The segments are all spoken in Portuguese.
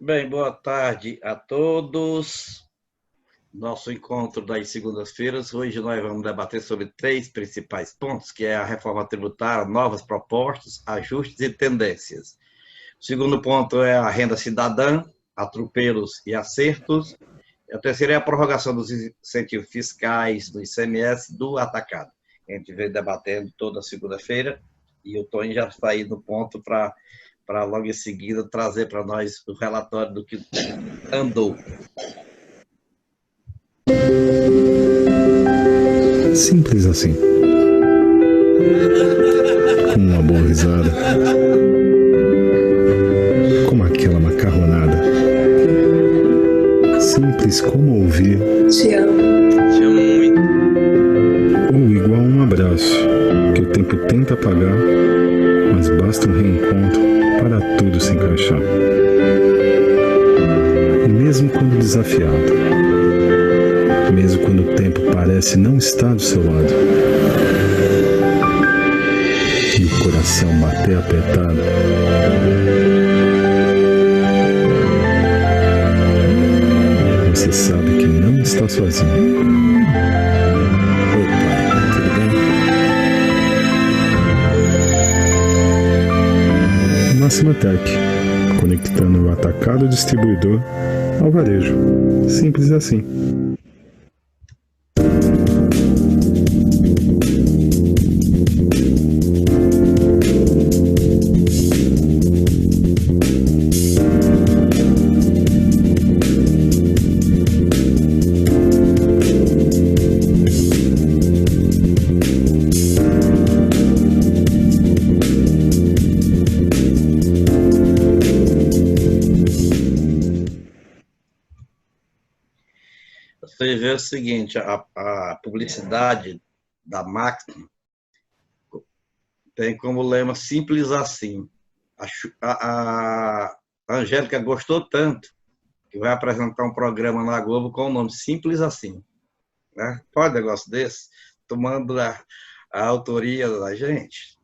Bem, boa tarde a todos. Nosso encontro das segundas-feiras. Hoje nós vamos debater sobre três principais pontos, que é a reforma tributária, novas propostas, ajustes e tendências. O segundo ponto é a renda cidadã, atropelos e acertos. E a terceira é a prorrogação dos incentivos fiscais do ICMS do atacado. A gente vem debatendo toda segunda-feira e o Tony já está aí no ponto para logo em seguida trazer para nós o relatório do que andou. Simples assim. Com uma boa risada. Como aquela macarronada. Simples como ouvir. Te amo. Te amo muito. Ou igual um abraço, que o tempo tenta apagar, mas basta um reencontro para tudo se encaixar. E mesmo quando desafiado, mesmo quando o tempo parece não estar do seu lado, e o coração bater apertado, você sabe que não está sozinho. Opa, tudo bem? Máxima Tech, conectando o atacado distribuidor ao varejo. Simples assim. Você vê o seguinte, a publicidade da máquina tem como lema simples assim. A Angélica gostou tanto que vai apresentar um programa na Globo com o nome Simples Assim. Né? Pode um negócio desse? Tomando a autoria da gente.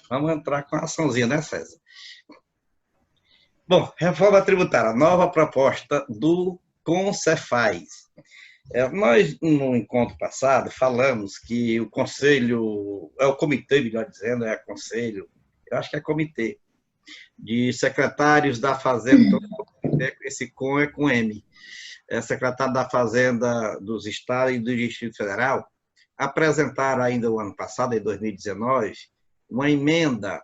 Vamos entrar com a açãozinha, né, César? Bom, reforma tributária, nova proposta do Concefaz. Nós, no encontro passado, falamos que o conselho, o comitê, melhor dizendo, conselho, eu acho que é comitê, de secretários da Fazenda, esse com é com M, secretário da Fazenda dos Estados e do Distrito Federal, apresentaram ainda o ano passado, em 2019, uma emenda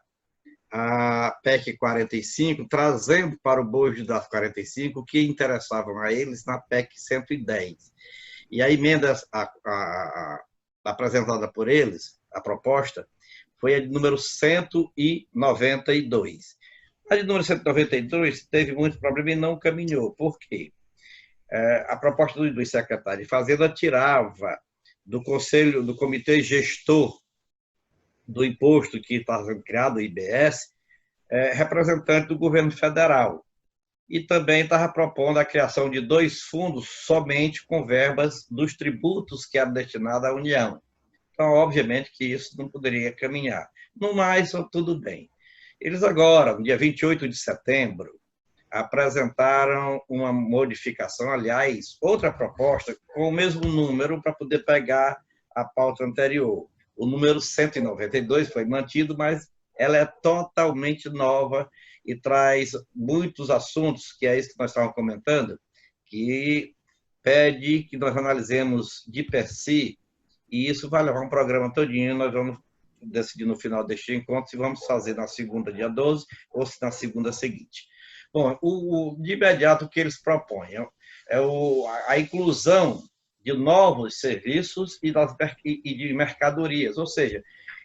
à PEC 45, trazendo para o bojo das 45 o que interessavam a eles na PEC 110. E a emenda apresentada por eles, a proposta, foi a de número 192. A de número 192 teve muito problema e não caminhou. Por quê? A proposta do secretário de Fazenda tirava do conselho, do comitê gestor do imposto que está sendo criado, o IBS, representante do governo federal. E também estava propondo a criação de 2 fundos somente com verbas dos tributos que eram destinados à União. Então, obviamente que isso não poderia caminhar. No mais, tudo bem. Eles agora, no dia 28 de setembro, apresentaram uma modificação, aliás, outra proposta com o mesmo número para poder pegar a pauta anterior. O número 192 foi mantido, mas ela é totalmente nova e traz muitos assuntos, que é isso que nós estávamos comentando, que pede que nós analisemos de per si, e isso vai levar um programa todinho, nós vamos decidir no final deste encontro se vamos fazer na segunda, dia 12, ou se na segunda seguinte. Bom, de imediato o que eles propõem é a inclusão de novos serviços e de mercadorias, ou seja,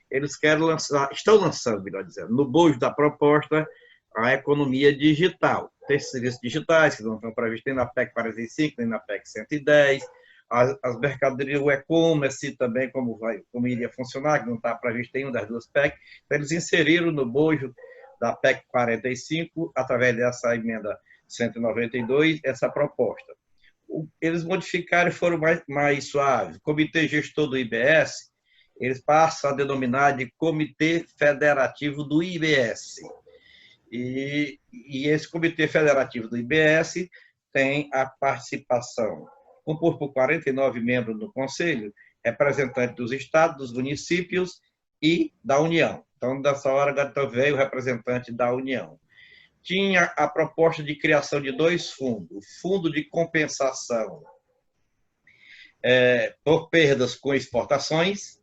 eles querem lançar, estão lançando, melhor dizendo, no bojo da proposta, a economia digital. Tem serviços digitais que não estão previstos nem na PEC 45, nem na PEC 110, as mercadorias, o e-commerce também, como iria funcionar, que não está previsto em uma das duas PEC. Então, eles inseriram no bojo da PEC 45, através dessa emenda 192, essa proposta. Eles modificaram e foram mais suaves. O Comitê Gestor do IBS, eles passam a denominar de Comitê Federativo do IBS. E esse Comitê Federativo do IBS tem a participação, composto por 49 membros do Conselho, representantes dos estados, dos municípios e da União. Então, dessa hora, veio o representante da União. Tinha a proposta de criação de 2 fundos: o Fundo de Compensação por Perdas com Exportações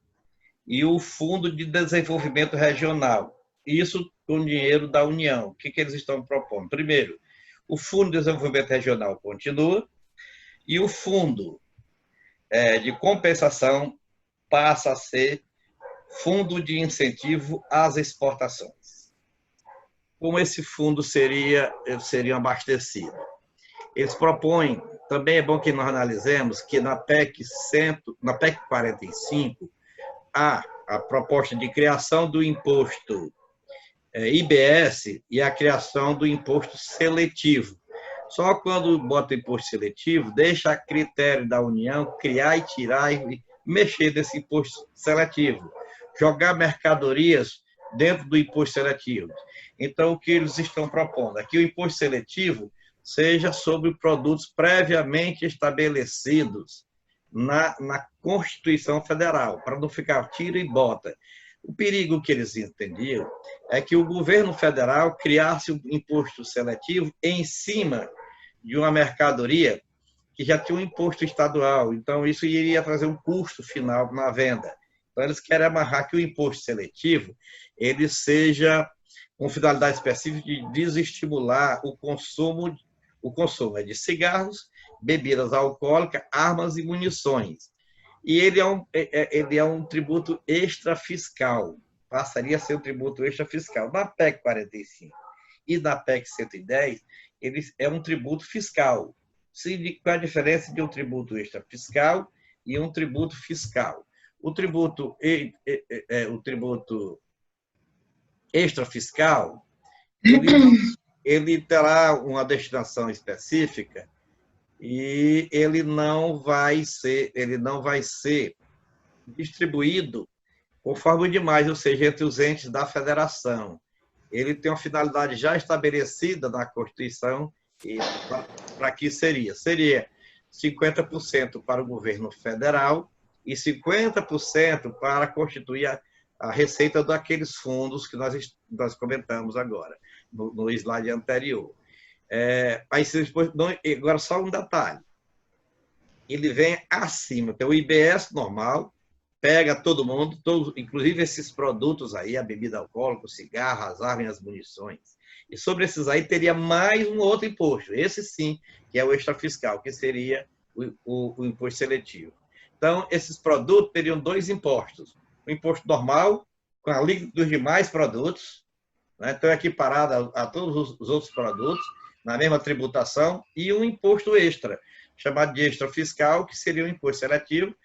e o Fundo de Desenvolvimento Regional. Isso com dinheiro da União. O que eles estão propondo? Primeiro, o Fundo de Desenvolvimento Regional continua e o Fundo de Compensação passa a ser Fundo de Incentivo às Exportações. Como esse fundo seria abastecido? Eles propõem, também é bom que nós analisemos, que na PEC 45, há a proposta de criação do imposto IBS e a criação do imposto seletivo. Só quando bota imposto seletivo, deixa a critério da União criar e tirar e mexer desse imposto seletivo, jogar mercadorias dentro do imposto seletivo. Então, o que eles estão propondo? Aqui o imposto seletivo seja sobre produtos previamente estabelecidos na Constituição Federal, para não ficar tira e bota. O perigo que eles entendiam é que o governo federal criasse um imposto seletivo em cima de uma mercadoria que já tinha um imposto estadual. Então, isso iria trazer um custo final na venda. Então, eles querem amarrar que o imposto seletivo ele seja com finalidade específica de desestimular o consumo de cigarros, bebidas alcoólicas, armas e munições. E ele é um tributo extrafiscal, passaria a ser um tributo extrafiscal. Na PEC 45 e na PEC 110, ele é um tributo fiscal. Qual a diferença de um tributo extrafiscal e um tributo fiscal? O tributo extrafiscal, ele terá uma destinação específica e ele não vai ser distribuído conforme demais, ou seja, entre os entes da federação. Ele tem uma finalidade já estabelecida na Constituição e para que seria 50% para o governo federal e 50% para constituir a receita daqueles fundos que nós comentamos agora, no slide anterior. Agora, só um detalhe. Ele vem acima, então o IBS normal pega todo mundo, inclusive esses produtos aí, a bebida alcoólica, o cigarro, as armas e as munições. E sobre esses aí teria mais um outro imposto, esse sim, que é o extrafiscal, que seria o imposto seletivo. Então, esses produtos teriam 2 impostos. O imposto normal, com a alíquota dos demais produtos, né? Então é equiparado a todos os outros produtos, na mesma tributação, e um imposto extra, chamado de extrafiscal, que seria um imposto seletivo,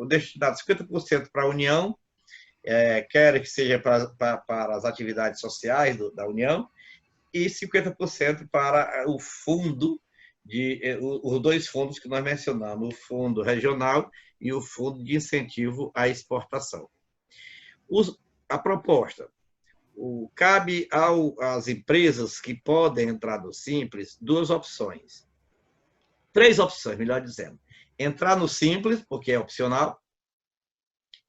destinado 50% para a União, quer que seja para as atividades sociais da União, e 50% para o fundo, os 2 fundos que nós mencionamos, o Fundo Regional e o Fundo de Incentivo à Exportação. A proposta, cabe às empresas que podem entrar no Simples 2 opções. 3 opções, melhor dizendo. Entrar no Simples, porque é opcional,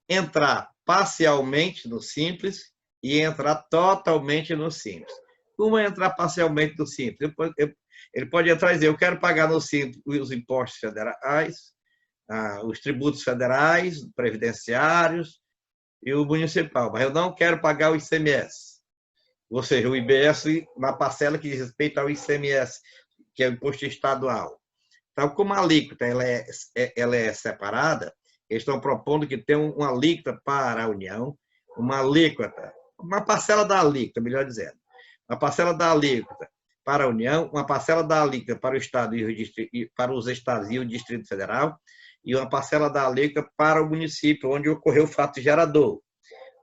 entrar parcialmente no Simples e entrar totalmente no Simples. Como entrar parcialmente no Simples? Ele pode entrar e dizer, eu quero pagar no Simples os impostos federais, os tributos federais, previdenciários e o municipal, mas eu não quero pagar o ICMS. Ou seja, o IBS na parcela que diz respeito ao ICMS, que é o imposto estadual. Então, como a alíquota ela é separada, eles estão propondo que tenha uma alíquota para a União, uma parcela da alíquota, melhor dizendo, uma parcela da alíquota para a União, uma parcela da alíquota para o Estado para os estados e o Distrito Federal, e uma parcela da alíquota para o município, onde ocorreu o fato gerador.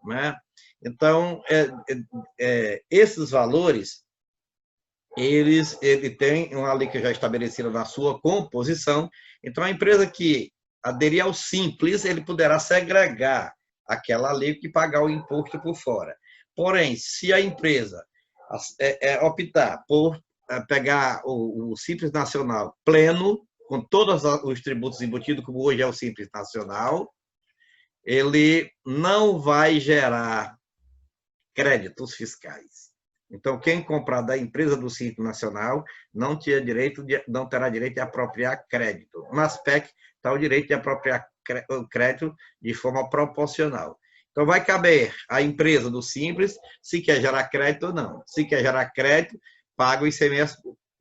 Né? Então, esses valores, ele tem uma alíquota já estabelecida na sua composição. Então, a empresa que aderir ao Simples, ele poderá segregar aquela alíquota e pagar o imposto por fora. Porém, se a empresa optar por pegar o Simples Nacional pleno, com todos os tributos embutidos, como hoje é o Simples Nacional, ele não vai gerar créditos fiscais. Então, quem comprar da empresa do Simples Nacional não terá direito de apropriar crédito. No ASPEC está o direito de apropriar crédito de forma proporcional. Então, vai caber à empresa do Simples se quer gerar crédito ou não. Se quer gerar crédito, paga o ICMS,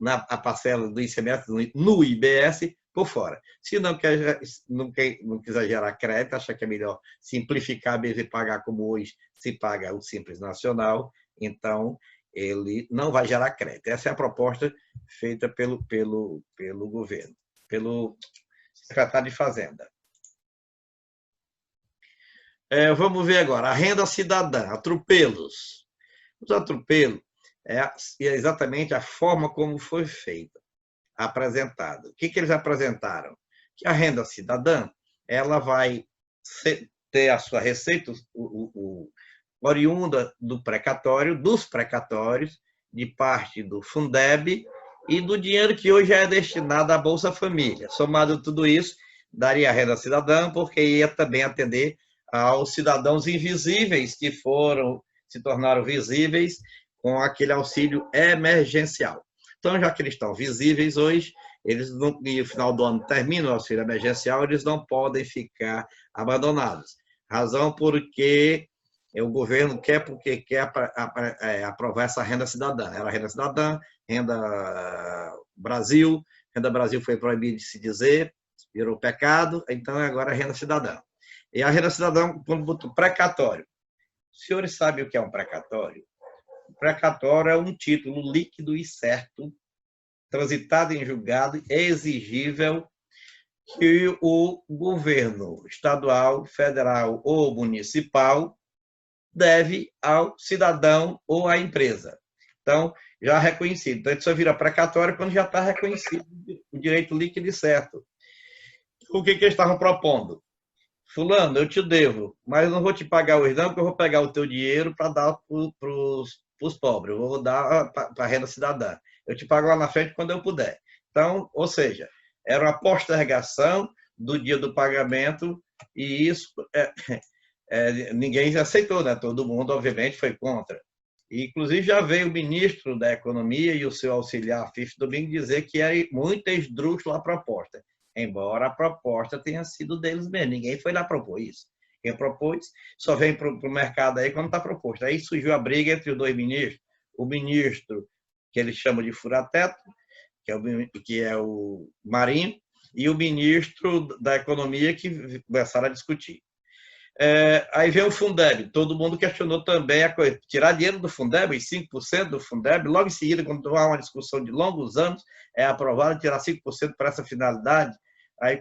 a parcela do ICMS no IBS por fora. Se não quiser gerar crédito, acha que é melhor simplificar mesmo e pagar como hoje se paga o Simples Nacional, então ele não vai gerar crédito. Essa é a proposta feita pelo governo, pelo secretário de Fazenda. Vamos ver agora, a renda cidadã, atropelos. Os atropelos é exatamente a forma como foi feita, apresentada. O que eles apresentaram? Que a renda cidadã ela vai ter a sua receita oriunda dos precatórios, de parte do Fundeb e do dinheiro que hoje é destinado à Bolsa Família. Somado tudo isso, daria a renda cidadã, porque ia também atender aos cidadãos invisíveis que se tornaram visíveis com aquele auxílio emergencial. Então, já que eles estão visíveis hoje, e no final do ano termina o auxílio emergencial, eles não podem ficar abandonados. Razão porque o governo quer aprovar essa renda cidadã. Era renda cidadã, renda Brasil foi proibido de se dizer, virou pecado, então agora é renda cidadã. E a renda cidadã, quando botou precatório. Os senhores sabem o que é um precatório? O precatório é um título líquido e certo, transitado em julgado, é exigível que o governo estadual, federal ou municipal deve ao cidadão ou à empresa. Então, já reconhecido. Então, isso só vira precatório quando já está reconhecido o direito líquido e certo. O que eles estavam propondo? Fulano, eu te devo, mas eu não vou te pagar hoje não, porque eu vou pegar o teu dinheiro para dar para os pobres, eu vou dar para a renda cidadã. Eu te pago lá na frente quando eu puder. Então, ou seja, era uma postergação do dia do pagamento e isso ninguém aceitou, né? Todo mundo, obviamente, foi contra. E, inclusive, já veio o ministro da Economia e o seu auxiliar, Fifo Domingo, dizer que era muito esdrúxula a proposta, embora a proposta tenha sido deles mesmo. Ninguém foi lá propor isso. Quem propôs só vem para o mercado aí quando está proposto. Aí surgiu a briga entre os dois ministros. O ministro, que eles chamam de fura-teto, que é o Marinho, e o ministro da Economia, que começaram a discutir. Aí vem o Fundeb, todo mundo questionou também a coisa. Tirar dinheiro do Fundeb, os 5% do Fundeb, logo em seguida, quando há uma discussão de longos anos, é aprovado tirar 5% para essa finalidade. Aí,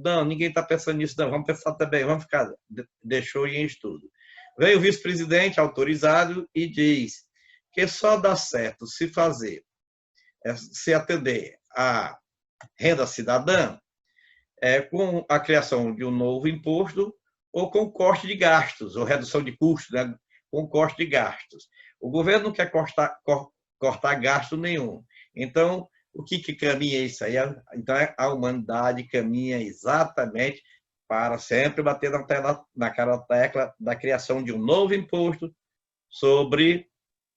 não, ninguém está pensando nisso, não, vamos pensar também, vamos ficar, deixou em estudo. Vem o vice-presidente autorizado e diz que só dá certo se atender à renda cidadã com a criação de um novo imposto ou com corte de gastos, ou redução de custos, né? Com corte de gastos. O governo não quer cortar gasto nenhum. Então, o que caminha isso aí? Então, a humanidade caminha exatamente para sempre bater naquela tecla da criação de um novo imposto sobre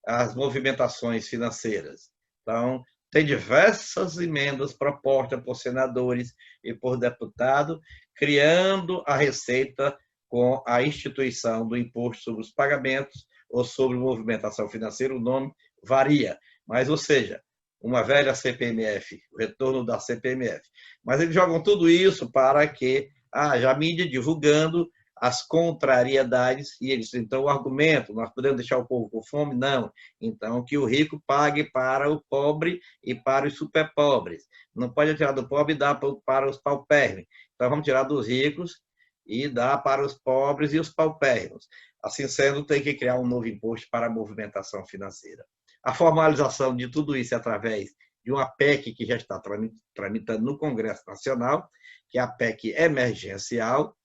as movimentações financeiras. Então, tem diversas emendas propostas por senadores e por deputados, criando a receita com a instituição do imposto sobre os pagamentos ou sobre movimentação financeira, o nome varia, mas, ou seja, uma velha CPMF, o retorno da CPMF. Mas eles jogam tudo isso para que haja a mídia divulgando as contrariedades, e eles, então, o argumento, nós podemos deixar o povo com fome? Não. Então, que o rico pague para o pobre e para os superpobres. Não pode tirar do pobre e dar para os paupérrimos. Então, vamos tirar dos ricos e dar para os pobres e os paupérrimos. Assim sendo, tem que criar um novo imposto para a movimentação financeira. A formalização de tudo isso é através de uma PEC que já está tramitando no Congresso Nacional, que é a PEC emergencial,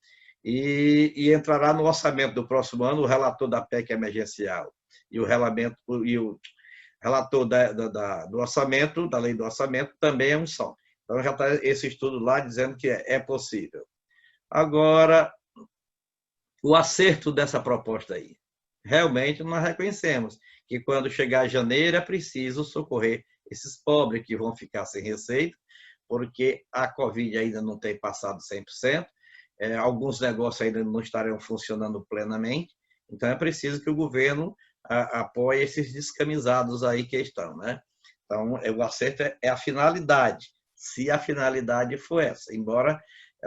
e entrará no orçamento do próximo ano o relator da PEC emergencial e o relator do orçamento, da lei do orçamento, também é um só. Então, já está esse estudo lá dizendo que é possível. Agora, o acerto dessa proposta aí. Realmente, nós reconhecemos que quando chegar janeiro é preciso socorrer esses pobres que vão ficar sem receita, porque a Covid ainda não tem passado 100%, alguns negócios ainda não estarão funcionando plenamente, então é preciso que o governo apoie esses descamisados aí que estão, né? Então, o acerto é a finalidade, se a finalidade for essa, embora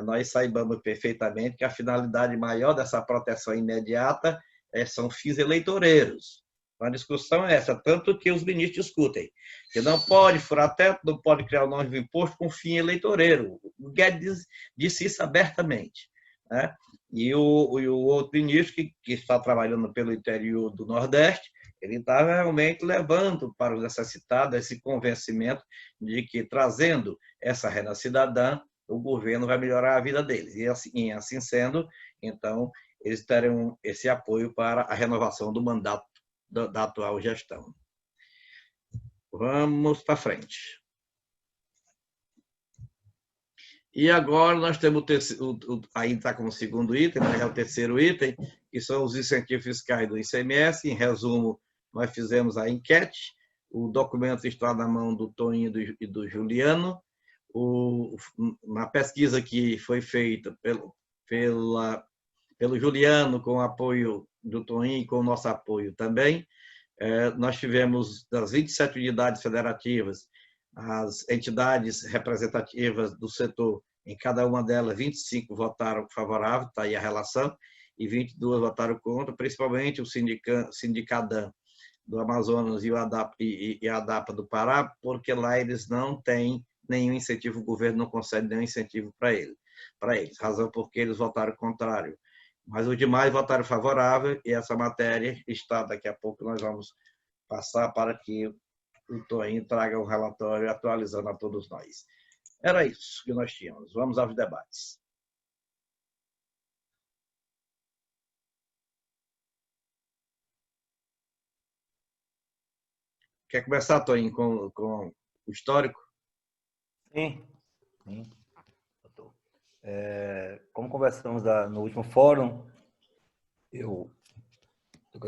nós saibamos perfeitamente que a finalidade maior dessa proteção imediata são fins eleitoreiros. A discussão é essa, tanto que os ministros discutem, que não pode furar teto, não pode criar o novo imposto com fim eleitoreiro. O Guedes disse isso abertamente, né? E o outro ministro, que está trabalhando pelo interior do Nordeste, ele está realmente levando para os necessitados esse convencimento de que, trazendo essa renda cidadã, o governo vai melhorar a vida deles. E assim sendo, então, eles terão esse apoio para a renovação do mandato da atual gestão. Vamos para frente. E agora nós temos aí está como segundo item, é o terceiro item, que são os incentivos fiscais do ICMS. Em resumo, nós fizemos a enquete, o documento está na mão do Toninho e do Juliano. Uma pesquisa que foi feita pelo Juliano, com o apoio do Toninho e com o nosso apoio também. Nós tivemos, das 27 unidades federativas, as entidades representativas do setor, em cada uma delas, 25 votaram favorável, está aí a relação, e 22 votaram contra, principalmente o Sindicadã do Amazonas e a ADAPA do Pará, porque lá eles não têm nenhum incentivo, o governo não concede nenhum incentivo para eles, razão porque eles votaram contrário. Mas os demais votaram favorável e essa matéria está, daqui a pouco nós vamos passar para que o Toninho traga um relatório atualizando a todos nós. Era isso que nós tínhamos. Vamos aos debates. Quer começar, Toninho, com o histórico? Sim. Como conversamos no último fórum, o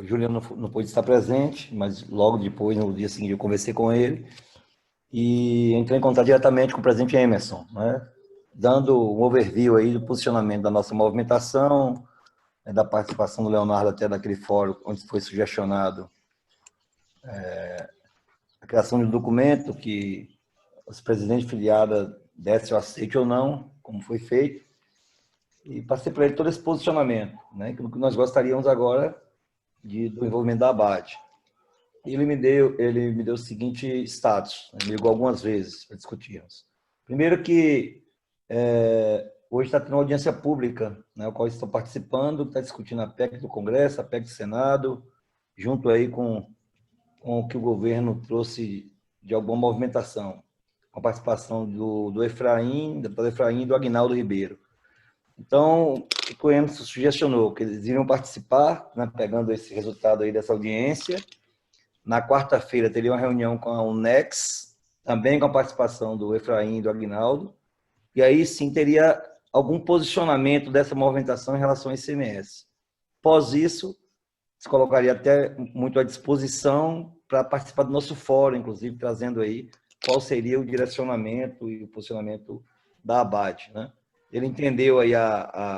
Juliano não pôde estar presente, mas logo depois, no dia seguinte, eu conversei com ele e entrei em contato diretamente com o presidente Emerson, né, dando um overview aí do posicionamento da nossa movimentação, da participação do Leonardo até naquele fórum, onde foi sugestionado a criação de um documento que os presidentes filiados dessem o aceite ou não, como foi feito, e passei para ele todo esse posicionamento, né, que nós gostaríamos agora do envolvimento da ABAD. Ele me deu o seguinte status, me ligou algumas vezes para discutirmos. Primeiro que hoje está tendo uma audiência pública, né, a qual estou participando, está discutindo a PEC do Congresso, a PEC do Senado, junto aí com o que o governo trouxe de alguma movimentação, com a participação do deputado Efraim e do Aguinaldo Ribeiro. Então, o que o Emerson sugestionou, que eles iriam participar, né, pegando esse resultado aí dessa audiência. Na quarta-feira teria uma reunião com a UNEX, também com a participação do Efraim e do Aguinaldo, e aí sim teria algum posicionamento dessa movimentação em relação ao ICMS. Após isso, se colocaria até muito à disposição para participar do nosso fórum, inclusive trazendo aí qual seria o direcionamento e o posicionamento da ABAD, né? Ele entendeu aí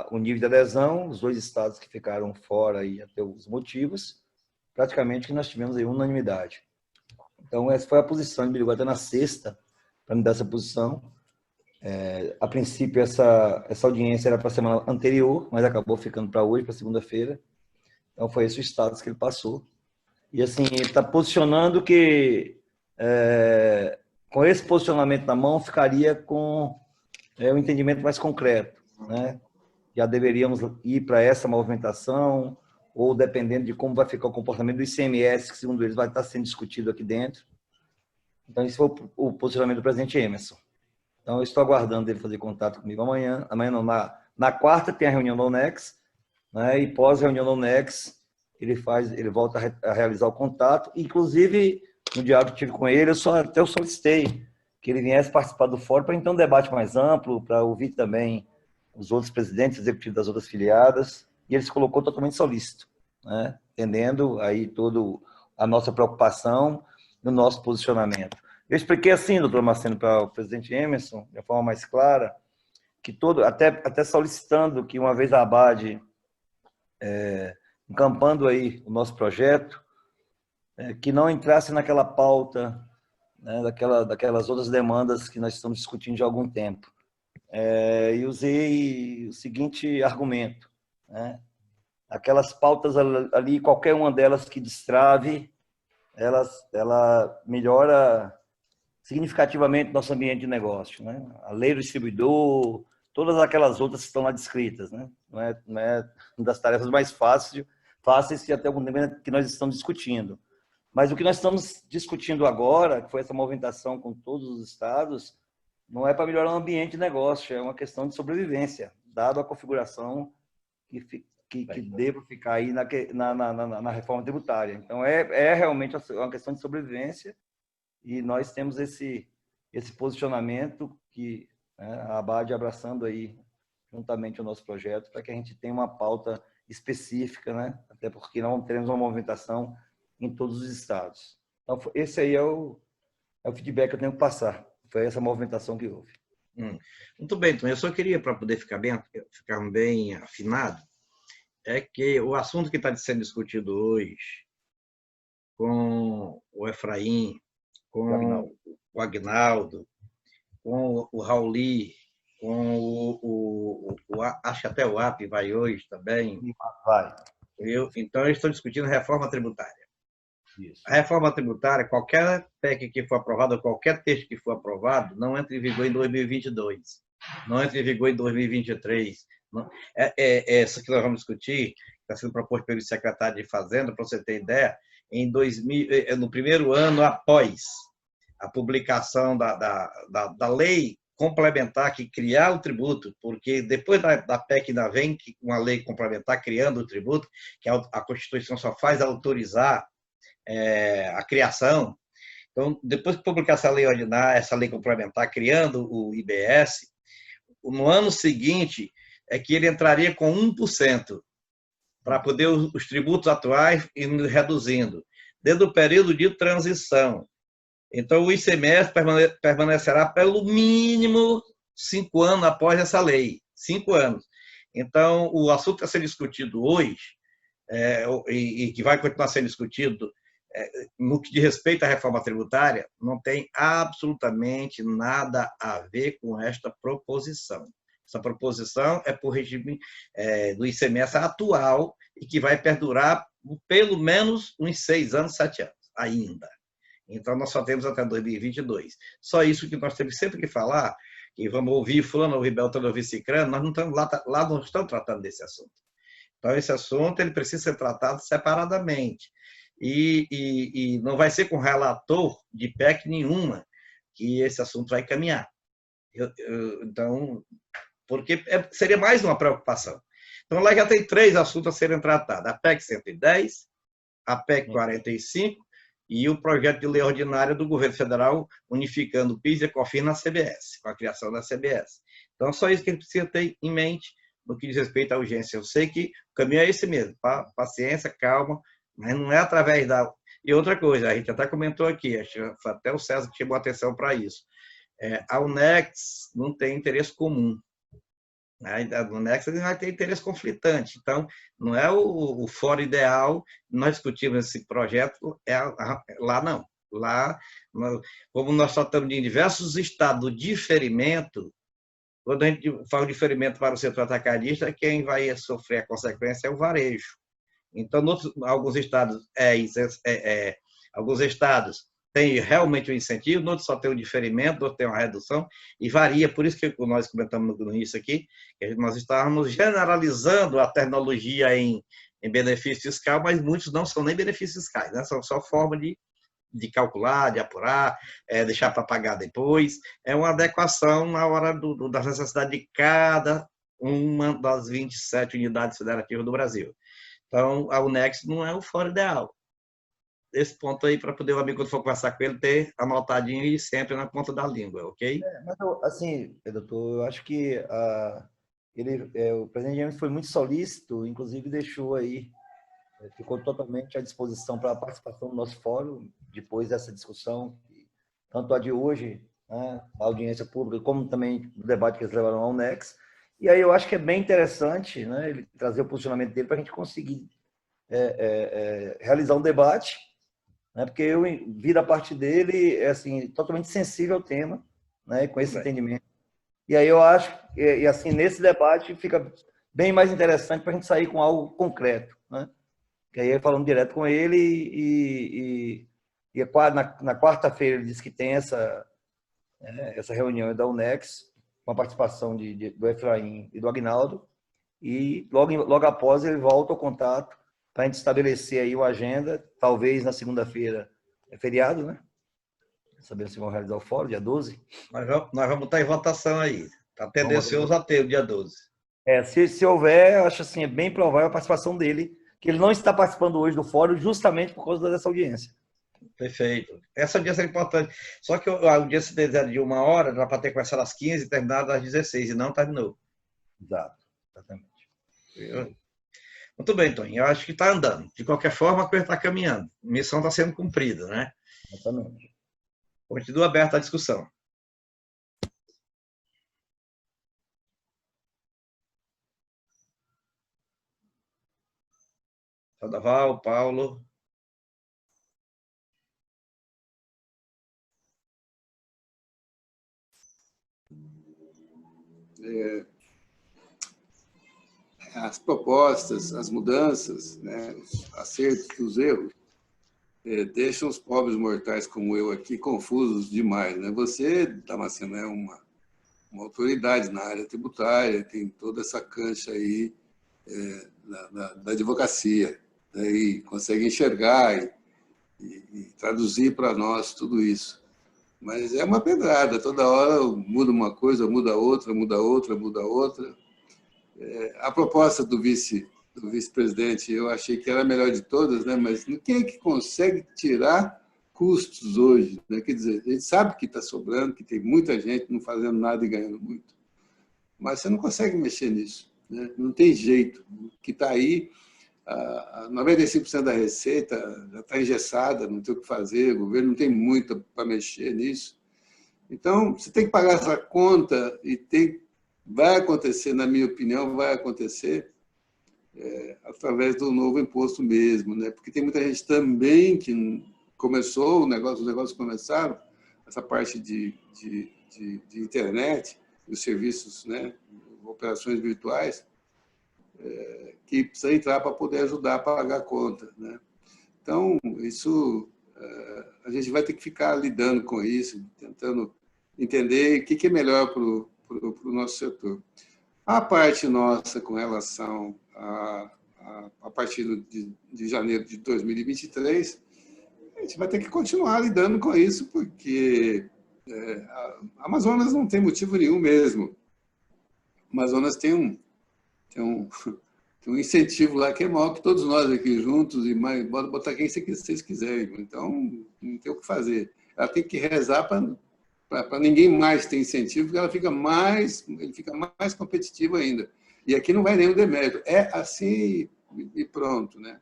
o nível de adesão, os dois estados que ficaram fora e até os motivos, praticamente que nós tivemos aí unanimidade. Então, essa foi a posição, ele me ligou até na sexta para me dar essa posição. A princípio, essa audiência era para a semana anterior, mas acabou ficando para hoje, para segunda-feira. Então, foi esse o status que ele passou. E, assim, ele está posicionando que, com esse posicionamento na mão, ficaria com um entendimento mais concreto, né? Já deveríamos ir para essa movimentação, ou dependendo de como vai ficar o comportamento do ICMS, que, segundo eles, vai estar sendo discutido aqui dentro. Então, esse foi o posicionamento do presidente Emerson. Então, eu estou aguardando ele fazer contato comigo amanhã. Amanhã não, na quarta tem a reunião da UNEX, né? E pós-reunião da UNEX, ele volta a realizar o contato. Inclusive, no diálogo que tive com ele, até eu solicitei que ele viesse participar do fórum para então um debate mais amplo, para ouvir também os outros presidentes executivos das outras filiadas, e ele se colocou totalmente solícito, né? Entendendo aí toda a nossa preocupação e o nosso posicionamento. Eu expliquei assim, doutor Marcelo, para o presidente Emerson, de forma mais clara, que até solicitando que uma vez a ABAD encampando aí o nosso projeto, que não entrasse naquela pauta, né, daquelas outras demandas que nós estamos discutindo já há algum tempo. E usei o seguinte argumento, né? Aquelas pautas ali, qualquer uma delas que destrave, ela melhora significativamente nosso ambiente de negócio, né? A lei do distribuidor, todas aquelas outras que estão lá descritas, né? Não é uma das tarefas mais fáceis que até algum tempo que nós estamos discutindo. Mas o que nós estamos discutindo agora, que foi essa movimentação com todos os estados, não é para melhorar o ambiente de negócio, é uma questão de sobrevivência, dado a configuração que deva ficar aí na reforma tributária. Então, é realmente uma questão de sobrevivência, e nós temos esse posicionamento que, né, a ABAD abraçando aí juntamente o nosso projeto, para que a gente tenha uma pauta específica, né? Até porque não teremos uma movimentação em todos os estados. Então, esse aí é o feedback que eu tenho que passar. Foi essa movimentação que houve. Muito bem, então eu só queria, para poder ficar bem afinado, é que o assunto que está sendo discutido hoje com o Efraim, com o Agnaldo, com o Rauli, com acho que até o AP vai hoje também. Vai. Então, eles estão discutindo reforma tributária. Isso. A reforma tributária, qualquer PEC que for aprovado, qualquer texto que for aprovado, não entra em vigor em 2022, não entra em vigor em 2023. Não, essa que nós vamos discutir, que está sendo proposto pelo secretário de Fazenda, para você ter ideia, no primeiro ano após a publicação da lei complementar que criar o tributo, porque depois da PEC ainda vem uma lei complementar criando o tributo, que a Constituição só faz autorizar a criação. Então, depois que publicar essa lei ordinária, essa lei complementar, criando o IBS, no ano seguinte é que ele entraria com 1%, para poder os tributos atuais ir reduzindo, desde o período de transição. Então, o ICMS permanecerá pelo mínimo 5 anos após essa lei. 5 anos. Então, o assunto a ser discutido hoje, e que vai continuar sendo discutido no que diz respeito à reforma tributária, não tem absolutamente nada a ver com esta proposição. Essa proposição é por regime do ICMS atual e que vai perdurar pelo menos uns 6 anos, 7 anos ainda. Então, nós só temos até 2022. Só isso que nós temos sempre que falar, que vamos ouvir fulano, ouvir Beltrano, ouvir Cicrano, nós não estamos lá não estamos tratando desse assunto. Então, esse assunto ele precisa ser tratado separadamente. E não vai ser com relator de PEC nenhuma que esse assunto vai caminhar. Então, porque seria mais uma preocupação. Então, lá já tem 3 assuntos a serem tratados: a PEC 110, a PEC 45 e o projeto de lei ordinária do governo federal unificando o PIS e a COFINS na CBS, com a criação da CBS. Então, só isso que a gente precisa ter em mente no que diz respeito à urgência. Eu sei que o caminho é esse mesmo: paciência, calma, mas não é através da... E outra coisa, a gente até comentou aqui, até o César que chamou a atenção para isso, a UNEX não tem interesse comum. A UNEX vai ter interesse conflitante. Então, não é o fórum ideal, nós discutimos esse projeto, lá não. Lá, como nós só estamos em diversos estados do diferimento, quando a gente faz o diferimento para o setor atacadista, quem vai sofrer a consequência é o varejo. Então, alguns estados têm realmente um incentivo, outros só tem um diferimento, outros têm uma redução, e varia. Por isso que nós comentamos no início aqui, que nós estávamos generalizando a tecnologia em benefício fiscal, mas muitos não são nem benefícios fiscais, né? São só forma de calcular, de apurar, deixar para pagar depois. É uma adequação na hora da necessidade de cada uma das 27 unidades federativas do Brasil. Então, a UNEX não é o fórum ideal. esse ponto aí para poder o amigo, quando for conversar com ele, ter anotadinho e sempre na ponta da língua, ok? Mas, assim, doutor, eu acho que o presidente James foi muito solícito, inclusive deixou aí, ficou totalmente à disposição para a participação do nosso fórum, depois dessa discussão, tanto a de hoje, né, a audiência pública, como também o debate que eles levaram ao Nex. E aí eu acho que é bem interessante, né, ele trazer o posicionamento dele para a gente conseguir realizar um debate, né, porque eu vi da parte dele assim, totalmente sensível ao tema, né, com esse entendimento. E aí eu acho, e assim, nesse debate fica bem mais interessante para a gente sair com algo concreto, né? Que aí falando direto com ele na quarta-feira ele disse que tem essa reunião da UNEX, com a participação do Efraim e do Agnaldo, e logo após ele volta ao contato para a gente estabelecer aí uma agenda, talvez na segunda-feira, é feriado, né? Sabendo se vão realizar o fórum, dia 12. Nós vamos estar em votação aí. Está tendencioso a ter o dia 12. Se houver, acho assim, é bem provável a participação dele, que ele não está participando hoje do fórum justamente por causa dessa audiência. Perfeito. Essa audiência é importante. Só que a audiência deles era de 1 hora, era para ter começado às 15 e terminado às 16, e não terminou. Exato, exatamente. Muito bem, Tony. Eu acho que está andando. De qualquer forma, a coisa está caminhando. A missão está sendo cumprida, né? Exatamente. Continua aberta a discussão. Sandoval, Paulo. As propostas, as mudanças, né, os acertos, os erros, deixam os pobres mortais como eu aqui confusos demais. Né? Você, Damasceno, é uma autoridade na área tributária, tem toda essa cancha aí da advocacia, né? E consegue enxergar e traduzir para nós tudo isso. Mas é uma pedrada, toda hora muda uma coisa, muda outra, muda outra, muda outra. A proposta do vice-presidente, eu achei que era a melhor de todas, né? Mas quem é que consegue tirar custos hoje? Né? Quer dizer, a gente sabe que está sobrando, que tem muita gente não fazendo nada e ganhando muito. Mas você não consegue mexer nisso. Né? Não tem jeito. O que está aí, 95% da receita já está engessada, não tem o que fazer, o governo não tem muito para mexer nisso. Então, você tem que pagar essa conta e vai acontecer, na minha opinião, vai acontecer através do novo imposto mesmo, né? Porque tem muita gente também que começou, os negócios começaram, essa parte de internet, os serviços, né? Operações virtuais, que precisa entrar para poder ajudar a pagar a conta, né? Então, isso, a gente vai ter que ficar lidando com isso, tentando entender o que é melhor para o nosso setor. A parte nossa com relação a partir de janeiro de 2023, a gente vai ter que continuar lidando com isso, porque a Amazonas não tem motivo nenhum mesmo. A Amazonas tem um incentivo lá que é maior que todos nós aqui juntos, e mais, botar quem vocês quiserem. Então, não tem o que fazer. Ela tem que rezar para ninguém mais ter incentivo, porque ele fica mais competitivo ainda. E aqui não vai nenhum demérito. É assim e pronto. Né?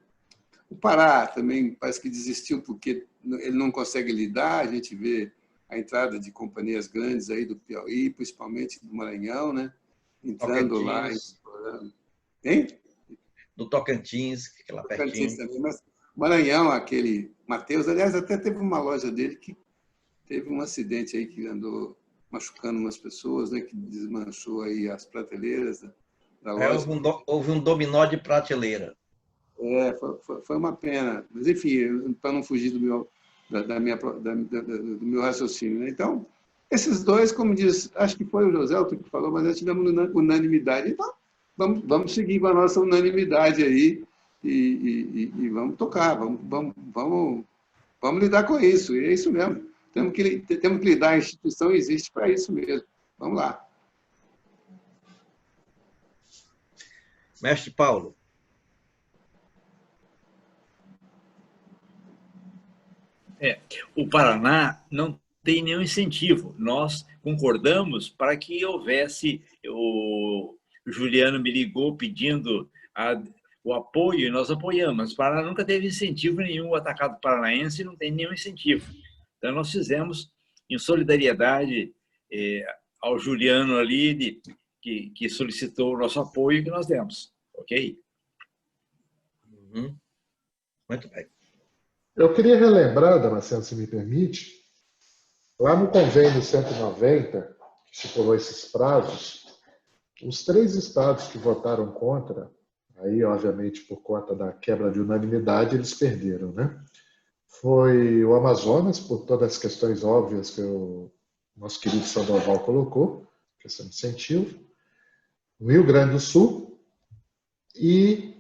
O Pará também parece que desistiu porque ele não consegue lidar. A gente vê a entrada de companhias grandes aí do Piauí, principalmente do Maranhão, né? Entrando lá. Hein? Do Tocantins, que é lá pertinho. Também, mas Maranhão, aquele Matheus, aliás, até teve uma loja dele que teve um acidente aí que andou machucando umas pessoas, né, que desmanchou aí as prateleiras da loja. Houve um dominó de prateleira. Foi uma pena. Mas, enfim, para não fugir do meu raciocínio. Né? Então, esses dois, como diz, acho que foi o José que falou, mas nós tivemos unanimidade. Então, vamos seguir com a nossa unanimidade aí e vamos tocar, vamos lidar com isso. E é isso mesmo. Temos que lidar, a instituição existe para isso mesmo. Vamos lá. Mestre Paulo. O Paraná não tem nenhum incentivo. Nós concordamos para que houvesse... O Juliano me ligou pedindo o apoio e nós apoiamos. O Paraná nunca teve incentivo nenhum. O atacado paranaense não tem nenhum incentivo. Então, nós fizemos em solidariedade ao Juliano ali, que solicitou o nosso apoio, que nós demos. Ok? Uhum. Muito bem. Eu queria relembrar, Damasceno, se me permite, lá no convênio 190, que estipulou esses prazos, os 3 estados que votaram contra, aí, obviamente, por conta da quebra de unanimidade, eles perderam, né? Foi o Amazonas, por todas as questões óbvias que o nosso querido Sandoval colocou, questão de incentivo, o Rio Grande do Sul e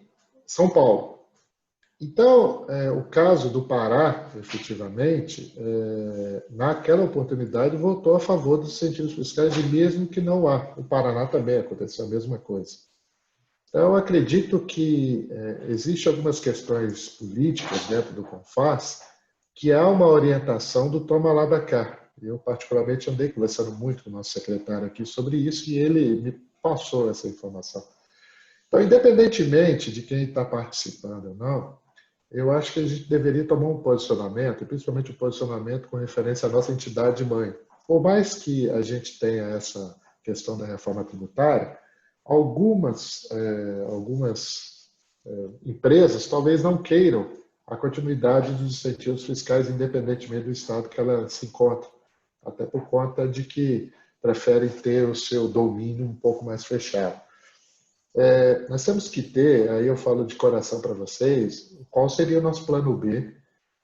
São Paulo. Então, o caso do Pará, efetivamente, naquela oportunidade, votou a favor dos incentivos fiscais, e mesmo que não há. O Paraná também aconteceu a mesma coisa. Então, eu acredito que existem algumas questões políticas dentro do CONFAS que há uma orientação do toma lá da cá. Eu, particularmente, andei conversando muito com o nosso secretário aqui sobre isso e ele me passou essa informação. Então, independentemente de quem está participando ou não, eu acho que a gente deveria tomar um posicionamento, principalmente um posicionamento com referência à nossa entidade mãe. Por mais que a gente tenha essa questão da reforma tributária, algumas empresas talvez não queiram a continuidade dos incentivos fiscais, independentemente do estado que ela se encontra, até por conta de que preferem ter o seu domínio um pouco mais fechado. Nós temos que ter, aí eu falo de coração para vocês, qual seria o nosso plano B,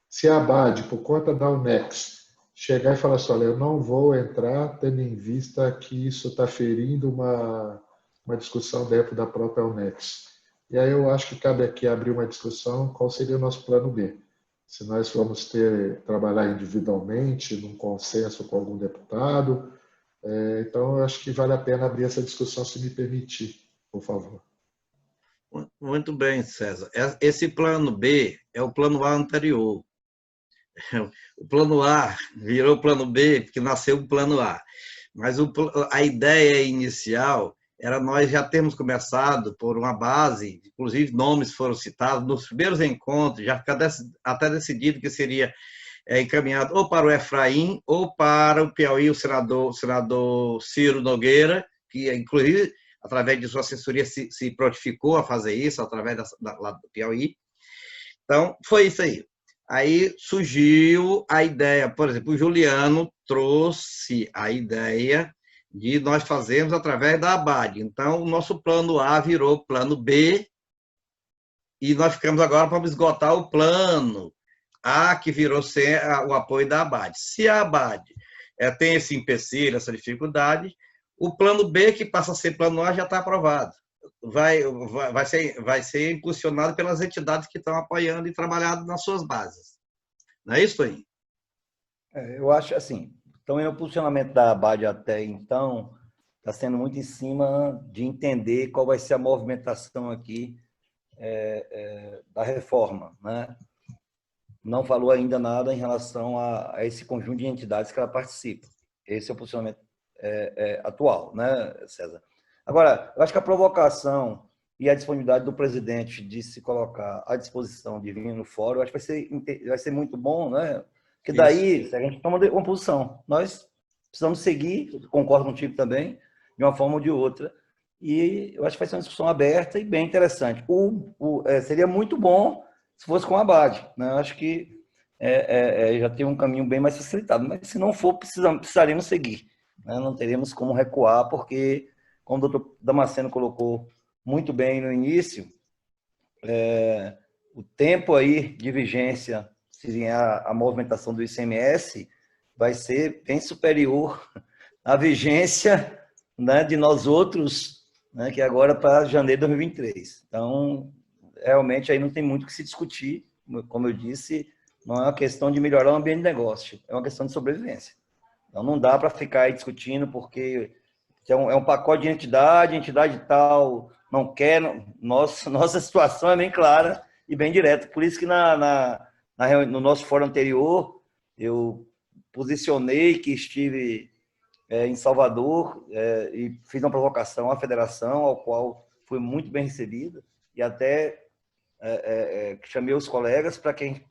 se a ABAD, por conta da UNEX, chegar e falar assim, olha, eu não vou entrar tendo em vista que isso está ferindo uma discussão dentro da própria UNEX. E aí eu acho que cabe aqui abrir uma discussão qual seria o nosso plano B. Se nós vamos trabalhar individualmente, num consenso com algum deputado. Então, eu acho que vale a pena abrir essa discussão, se me permitir, por favor. Muito bem, César. Esse plano B é o plano A anterior. O plano A virou plano B porque nasceu o plano A. Mas a ideia inicial era nós já termos começado por uma base, inclusive nomes foram citados, nos primeiros encontros, já fica até decidido que seria encaminhado ou para o Efraim ou para o Piauí, o senador Ciro Nogueira, que inclusive, através de sua assessoria, se prontificou a fazer isso, através lá do Piauí. Então, foi isso aí. Aí surgiu a ideia, por exemplo, o Juliano trouxe a ideia de nós fazermos através da ABAD. Então, o nosso plano A virou plano B, e nós ficamos agora para esgotar o plano A, que virou sem o apoio da ABAD. Se a ABAD tem esse empecilho, essa dificuldade, o plano B, que passa a ser plano A, já está aprovado. Vai ser impulsionado pelas entidades que estão apoiando e trabalhando nas suas bases. Não é isso aí? Eu acho assim, então o posicionamento da ABAD até então está sendo muito em cima de entender qual vai ser a movimentação aqui da reforma, né? Não falou ainda nada em relação a esse conjunto de entidades que ela participa. Esse é o posicionamento atual, né, César? Agora, eu acho que a provocação e a disponibilidade do presidente de se colocar à disposição de vir no fórum, eu acho que vai ser muito bom, né? Porque daí a gente toma uma posição. Nós precisamos seguir, concordo contigo também, de uma forma ou de outra, e eu acho que vai ser uma discussão aberta e bem interessante. Seria muito bom se fosse com a ABAD, né? Eu acho que já tem um caminho bem mais facilitado, mas se não for, precisaremos seguir, né? Não teremos como recuar, porque, como o doutor Damasceno colocou muito bem no início, o tempo aí de vigência, se vier a movimentação do ICMS, vai ser bem superior à vigência, né, de nós outros, né, que agora para janeiro de 2023. Então, realmente, aí não tem muito o que se discutir. Como eu disse, não é uma questão de melhorar o ambiente de negócio, é uma questão de sobrevivência. Então, não dá para ficar aí discutindo, porque é um pacote de entidade tal não quer. Nossa situação é bem clara e bem direta. Por isso que no nosso fórum anterior, eu posicionei que estive em Salvador e fiz uma provocação à federação, ao qual foi muito bem recebida, e até chamei os colegas para que a gente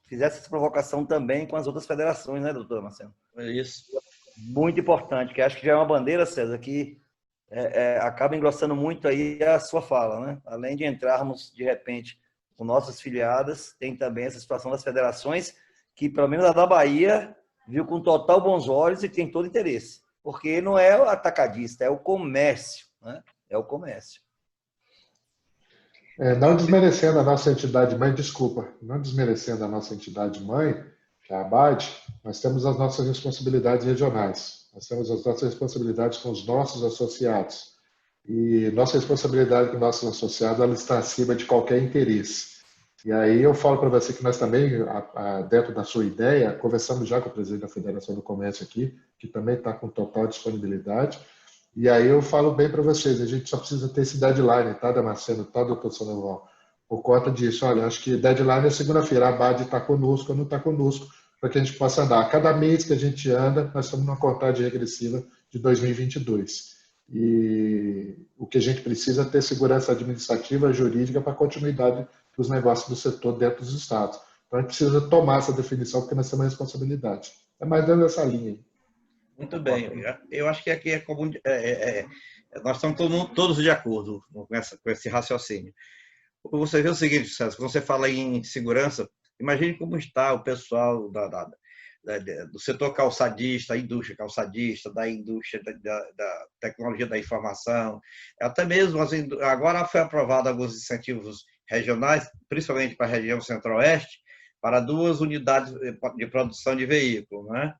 fizesse essa provocação também com as outras federações, né, doutora Marcelo? É isso. Muito importante, que acho que já é uma bandeira, César, que acaba engrossando muito aí a sua fala, né? Além de entrarmos, de repente, com nossas filiadas, tem também essa situação das federações, que, pelo menos a da Bahia, viu com total bons olhos e tem todo interesse. Porque não é o atacadista, é o comércio, né? É o comércio. Não desmerecendo a nossa entidade mãe, desculpa, não desmerecendo a nossa entidade mãe, que é a ABAD, nós temos as nossas responsabilidades regionais, nós temos as nossas responsabilidades com os nossos associados. E nossa responsabilidade com nossos associados, ela está acima de qualquer interesse. E aí eu falo para você que nós também, dentro da sua ideia, conversamos já com o presidente da Federação do Comércio aqui, que também está com total disponibilidade. E aí eu falo bem para vocês, a gente só precisa ter esse deadline, tá, Damasceno, tá, doutor Sandoval? Por conta disso, olha, acho que deadline é segunda-feira, a ABAD está conosco ou não está conosco, para que a gente possa andar. A cada mês que a gente anda, nós estamos numa contagem regressiva de 2022. E o que a gente precisa é ter segurança administrativa, jurídica, para a continuidade dos negócios do setor dentro dos estados. Então, a gente precisa tomar essa definição, porque nós temos uma responsabilidade. É mais dentro dessa linha aí. Muito bem. Eu acho que aqui é comum. Nós estamos todos de acordo com esse raciocínio. Você vê o seguinte, César, quando você fala em segurança, imagine como está o pessoal do setor calçadista, da indústria calçadista, da indústria da tecnologia da informação, até mesmo agora foi aprovado alguns incentivos regionais, principalmente para a região centro-oeste, para 2 unidades de produção de veículos, né?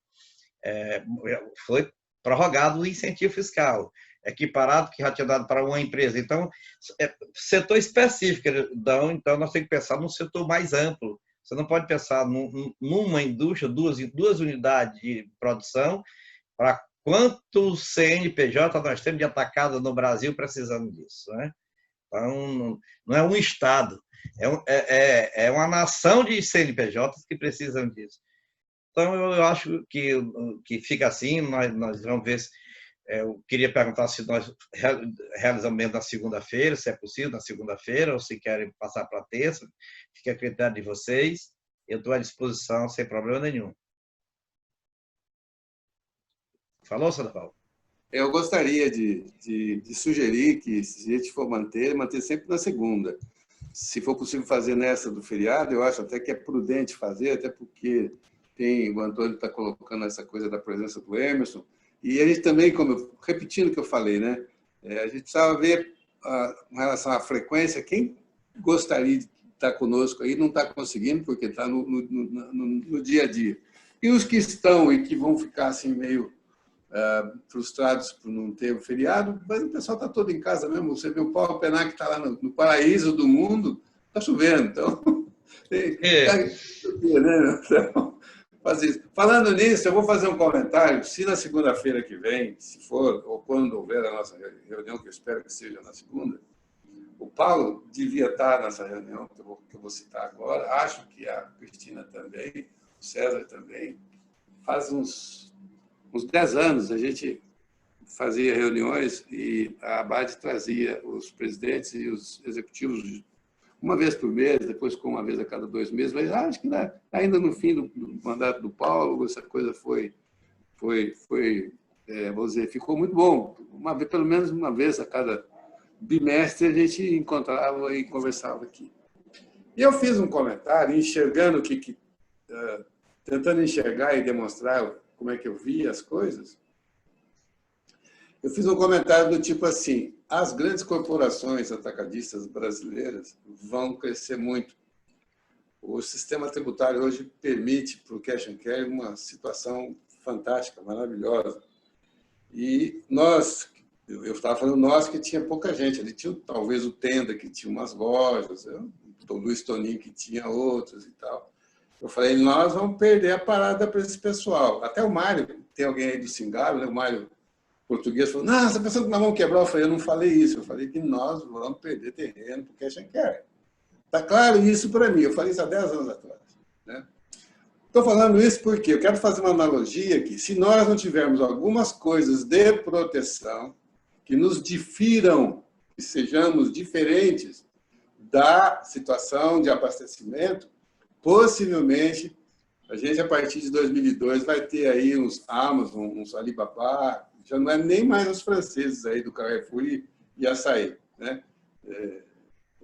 Foi prorrogado o incentivo fiscal, equiparado que já tinha dado para uma empresa. Então, setor específico, então nós temos que pensar num setor mais amplo. Você não pode pensar numa indústria, duas unidades de produção, para quantos CNPJ nós temos de atacado no Brasil precisando disso, né? Então, não é um Estado, é uma nação de CNPJs que precisam disso. Então, eu acho que fica assim, nós vamos ver. Eu queria perguntar se nós realizamos mesmo na segunda-feira, se é possível, na segunda-feira, ou se querem passar para terça, fica a critério de vocês. Eu estou à disposição, sem problema nenhum. Falou, Sandoval? Eu gostaria de sugerir que, se a gente for manter sempre na segunda. Se for possível fazer nessa do feriado, eu acho até que é prudente fazer, até porque o Antônio está colocando essa coisa da presença do Emerson, e a gente também, repetindo o que eu falei, né? A gente precisava ver, com relação à frequência, quem gostaria de estar conosco aí não está conseguindo, porque está no dia a dia. E os que estão e que vão ficar assim meio frustrados por não ter o feriado, mas o pessoal está todo em casa mesmo. Você vê o Paulo Penac, que está lá no paraíso do mundo, está chovendo, então... Então, fazer isso. Falando nisso, eu vou fazer um comentário. Se na segunda-feira que vem, se for, ou quando houver a nossa reunião, que eu espero que seja na segunda, o Paulo devia estar nessa reunião que eu vou citar agora. Acho que a Cristina também, o César também. Faz uns 10 anos a gente fazia reuniões e a ABAD trazia os presidentes e os executivos uma vez por mês, depois com uma vez a cada 2 meses, mas acho que ainda no fim do mandato do Paulo, essa coisa vou dizer, ficou muito bom. Pelo menos uma vez a cada bimestre a gente encontrava e conversava aqui. E eu fiz um comentário, enxergando tentando enxergar e demonstrar como é que eu via as coisas. Eu fiz um comentário do tipo assim: as grandes corporações atacadistas brasileiras vão crescer muito. O sistema tributário hoje permite para o cash and carry uma situação fantástica, maravilhosa. E eu estava falando nós, que tinha pouca gente. Ali tinha talvez o Tenda, que tinha umas lojas, o Luiz Toninho, que tinha outras e tal. Eu falei, nós vamos perder a parada para esse pessoal. Até o Mário, tem alguém aí do Singaro, né? O Mário português falou, não, essa pessoa que nós vamos quebrar. Eu falei, eu não falei isso. Eu falei que nós vamos perder terreno para o cash and carry. Está claro isso para mim. Eu falei isso há 10 anos atrás, né? Estou falando isso porque eu quero fazer uma analogia aqui. Se nós não tivermos algumas coisas de proteção que nos difiram, que sejamos diferentes da situação de abastecimento, possivelmente a gente, a partir de 2002, vai ter aí uns Amazon, uns Alibaba, já não é nem mais os franceses aí do Carrefour e Açaí, né?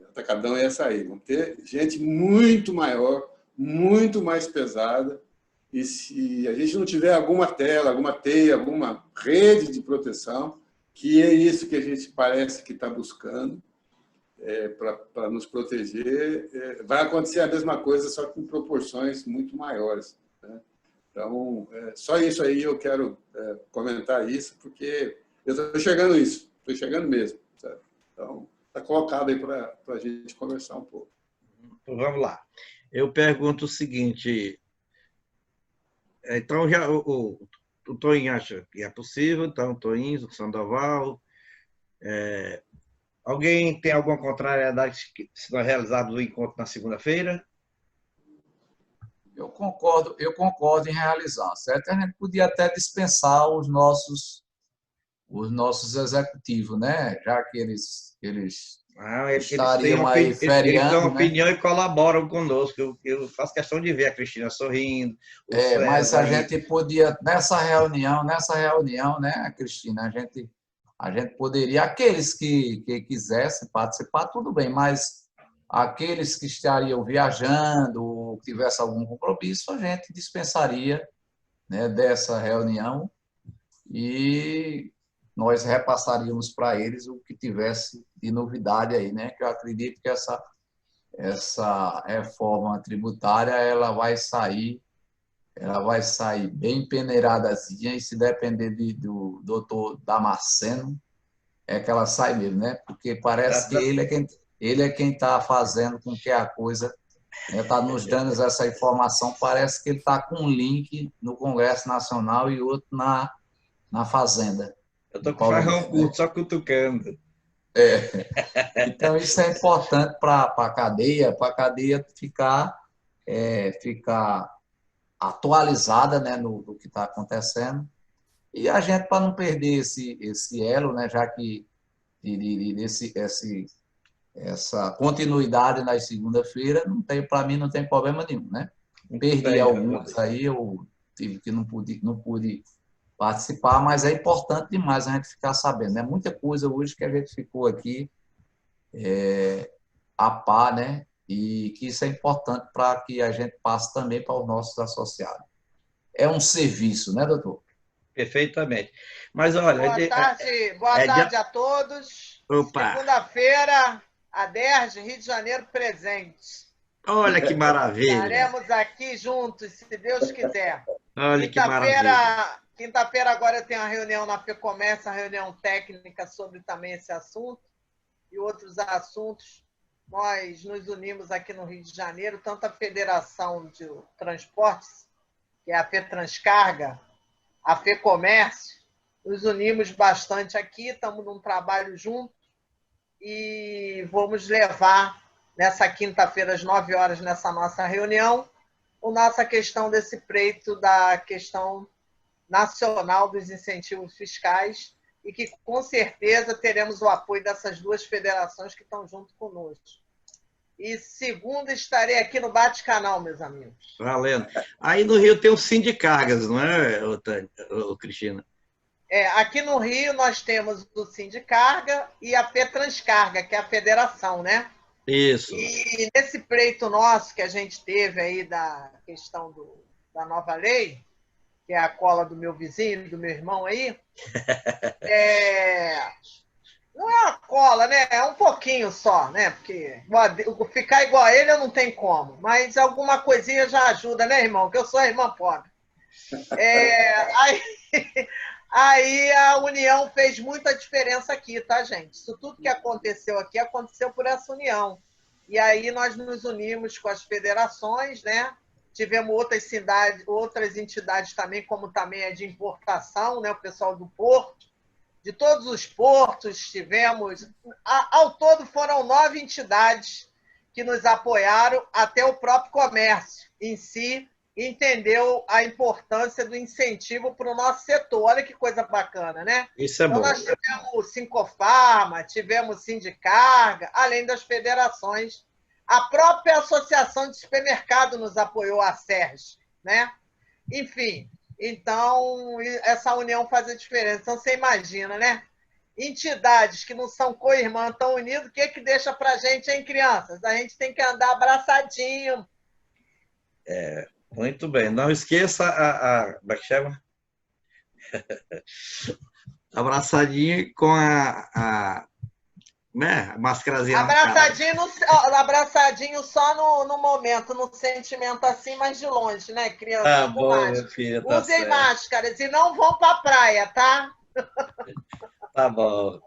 Atacadão e Açaí. Vão ter gente muito maior, muito mais pesada, e se a gente não tiver alguma tela, alguma teia, alguma rede de proteção, que é isso que a gente parece que está buscando, para nos proteger, vai acontecer a mesma coisa, só que em proporções muito maiores, né? Então, só isso aí eu quero comentar isso, porque eu estou enxergando isso, estou enxergando mesmo, sabe? Então, está colocado aí para a gente conversar um pouco. Então, vamos lá. Eu pergunto o seguinte, então já o Toinho acha que é possível, então o Toinho, o Sandoval, alguém tem alguma contrariedade se nós realizarmos o encontro na segunda-feira? Eu concordo em realizar, certo? A gente podia até dispensar os nossos executivos, né? Já que eles estariam aí feriando, eles dão né? opinião e colaboram conosco. Eu faço questão de ver a Cristina sorrindo. Mas a gente podia, nessa reunião, né, Cristina, a gente poderia, aqueles que quisessem participar, tudo bem, mas aqueles que estariam viajando ou que tivesse algum compromisso, a gente dispensaria, né, dessa reunião e nós repassaríamos para eles o que tivesse de novidade aí, né? Que eu acredito que essa reforma tributária ela vai sair bem peneiradazinha e se depender do doutor Damasceno, é que ela sai mesmo, né? Porque parece que ele é quem está fazendo com que a coisa está nos dando essa informação. Parece que ele está com um link no Congresso Nacional e outro na Fazenda. Eu estou com o charrão curto, só cutucando. Então, isso é importante para a cadeia ficar atualizada, né, no que está acontecendo. E a gente, para não perder esse elo, né, já que essa continuidade na segunda-feira, para mim não tem problema nenhum, né? Perdi alguns aí, eu tive que não pude participar, mas é importante demais a gente ficar sabendo. É muita coisa hoje que a gente ficou aqui a par, né? E que isso é importante para que a gente passe também para os nossos associados. É um serviço, né, doutor? Perfeitamente. Mas, olha... Boa tarde a todos. Opa. Segunda-feira, a DERJ, Rio de Janeiro, presente. Olha que maravilha. Estaremos aqui juntos, se Deus quiser. Olha que maravilha. Quinta-feira agora eu tenho uma reunião na FEComércio, uma reunião técnica sobre também esse assunto e outros assuntos. Nós nos unimos aqui no Rio de Janeiro, tanto a Federação de Transportes, que é a FETranscarga, a FEComércio, nos unimos bastante aqui, estamos num trabalho junto e vamos levar nessa quinta-feira, às 9 horas, nessa nossa reunião, a nossa questão desse pleito da questão nacional dos incentivos fiscais e que, com certeza, teremos o apoio dessas duas federações que estão junto conosco. E segunda, estarei aqui no Bate-Canal, meus amigos. Valendo. Aí no Rio tem o Sindicargas, não é, Cristina? Aqui no Rio nós temos o Sindicarga e a FETranscarga, que é a federação, né? Isso. E nesse pleito nosso que a gente teve aí da questão da nova lei, que é a cola do meu vizinho, do meu irmão aí, não é uma cola, né? É um pouquinho só, né? Porque ficar igual a ele eu não tenho como, mas alguma coisinha já ajuda, né, irmão? Que eu sou a irmã pobre. Aí a união fez muita diferença aqui, tá, gente? Isso tudo que aconteceu aqui aconteceu por essa união. E aí nós nos unimos com as federações, né? Tivemos outras entidades também, como também é de importação, né? O pessoal do Porto. De todos os portos, tivemos... Ao todo foram 9 entidades que nos apoiaram, até o próprio comércio em si entendeu a importância do incentivo para o nosso setor. Olha que coisa bacana, né? Isso é então, bom. Nós tivemos o Sincofarma, tivemos o Sindicarga, além das federações. A própria Associação de Supermercado nos apoiou, a SERJ, né? Enfim, então, essa união faz a diferença. Então, você imagina, né? Entidades que não são co-irmãs estão unidas, o que deixa para a gente, hein, crianças? A gente tem que andar abraçadinho. Muito bem. Não esqueça como é que chama? Abraçadinho com a máscarazinha. Abraçadinho só no momento, no sentimento assim, mas de longe, né, criança? Tá bom, minha filha, tá Usem certo. máscaras e não vão para a praia, tá? Tá bom.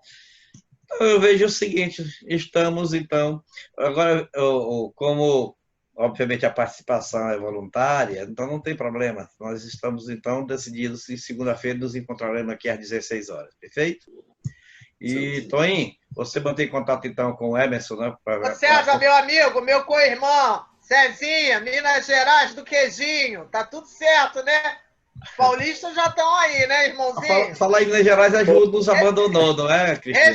Então, eu vejo o seguinte, estamos, então... Agora, como, obviamente, a participação é voluntária, então não tem problema. Nós estamos, então, decididos em segunda-feira nos encontraremos aqui às 16 horas, perfeito? E, Toinho, você mantém contato, então, com o Emerson, né? César, meu amigo, meu co-irmão, Cezinha, Minas Gerais do Queijinho, tá tudo certo, né? Paulistas já estão aí, né, irmãozinho? Falar em Minas Gerais, a Ju nos abandonou, não é, Cristina?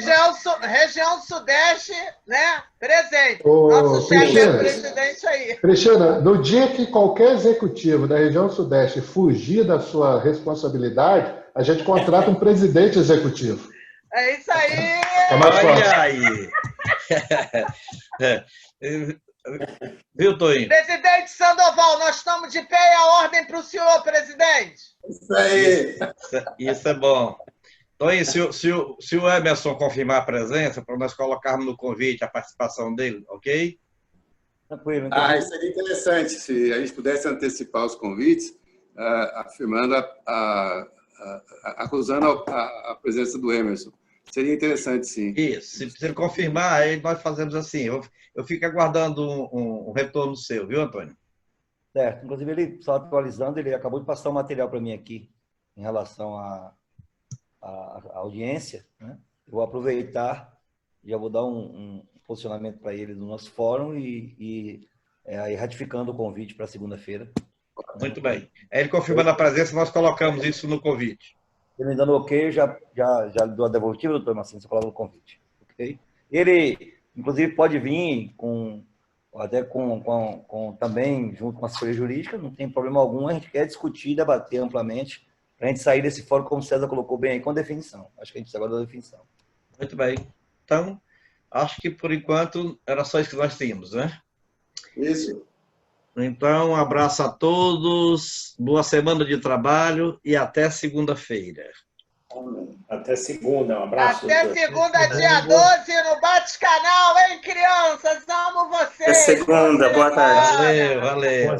Região Sudeste, né? Presente. Nosso chefe é o presidente aí. Cristina, no dia que qualquer executivo da região Sudeste fugir da sua responsabilidade, a gente contrata um presidente executivo. É isso aí! Olha aí! Viu, Toinho? Presidente Sandoval, nós estamos de pé e a ordem para o senhor, presidente. Isso aí. Isso é bom. Toinho, se o Emerson confirmar a presença, para nós colocarmos no convite a participação dele, ok? Tranquilo. Isso seria interessante se a gente pudesse antecipar os convites, afirmando, acusando a presença do Emerson. Seria interessante, sim. Isso. Se ele confirmar, aí nós fazemos assim. Eu fico aguardando um retorno seu, viu, Antônio? Certo. Inclusive, ele, só atualizando, ele acabou de passar um material para mim aqui em relação à audiência, né? Eu vou aproveitar, já vou dar um posicionamento para ele no nosso fórum e ratificando o convite para segunda-feira. Muito bem. Ele confirmando a presença, nós colocamos isso no convite. Ele me dando ok, já dou a devolutiva, doutor Marcinho, você falava no convite. Okay? Ele, inclusive, pode vir também junto com a assessoria jurídica, não tem problema algum, a gente quer discutir, debater amplamente, para a gente sair desse fórum, como o César colocou bem aí, com definição. Acho que a gente precisa agora da definição. Muito bem. Então, acho que, por enquanto, era só isso que nós tínhamos, né? Isso. Então, um abraço a todos, boa semana de trabalho e até segunda-feira. Até segunda, um abraço. Até segunda, dia 12, no Bate-Canal, hein, crianças? Amo vocês! Até segunda, boa tarde. Valeu.